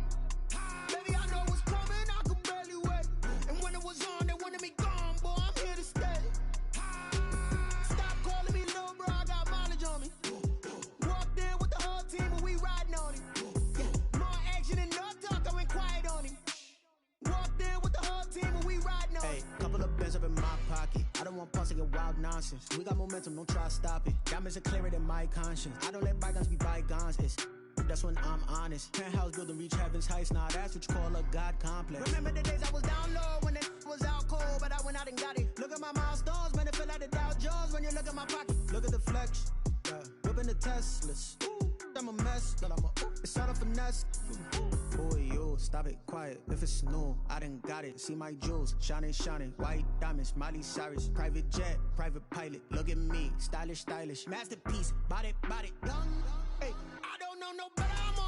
S5: Baby, I know what's coming, I could barely wait. And when it was on, they wanted me gone, boy, I'm here to stay. Stop calling me little bro, I got mileage on me. Walked in with the whole team and we riding on it. More action and no talk, I went quiet on him. Walked in with the whole team and we riding on it.
S9: Hey, couple of bands up in my pocket. I don't want pulse and wild nonsense. We got momentum, don't try to stop it. Diamonds are clearer than my conscience. I don't let bygones be bygones. That's when I'm honest. Penthouse building reach heaven's heights. Nah, that's what you call a God complex.
S5: Remember the days I was down low when it was out cold, but I went out and got it. Look at my milestones, man, it feel like the Dow Jones when you look at my pocket.
S9: Look at the flex, yeah. Whipping the Teslas. I'm a mess, but it's all a finesse. Boy, yo, stop it, quiet. If it's new, I done got it. See my jewels, shining. White diamonds, Miley Cyrus. Private jet, private pilot. Look at me, stylish. Masterpiece, body, young.
S5: Hey, I don't know no better, I'm